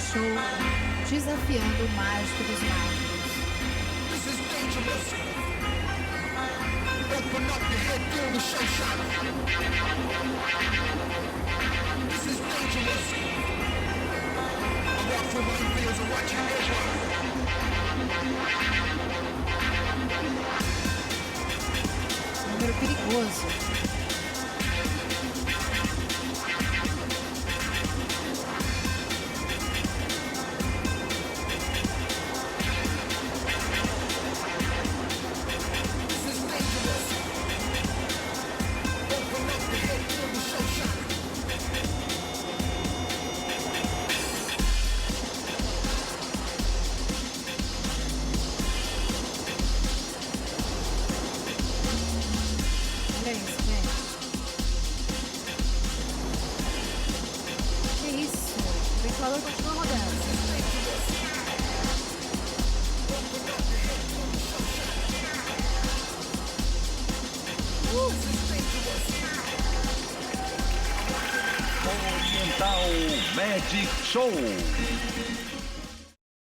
Show, desafiando o mágico dos mágicos. This is dangerous. Open up your head, feel the show shot. This is dangerous. I walk through my fields and watch your head work. Número perigoso. Olha isso, gente. Que isso? O ventilador continua rodando. Oriental Magic Show.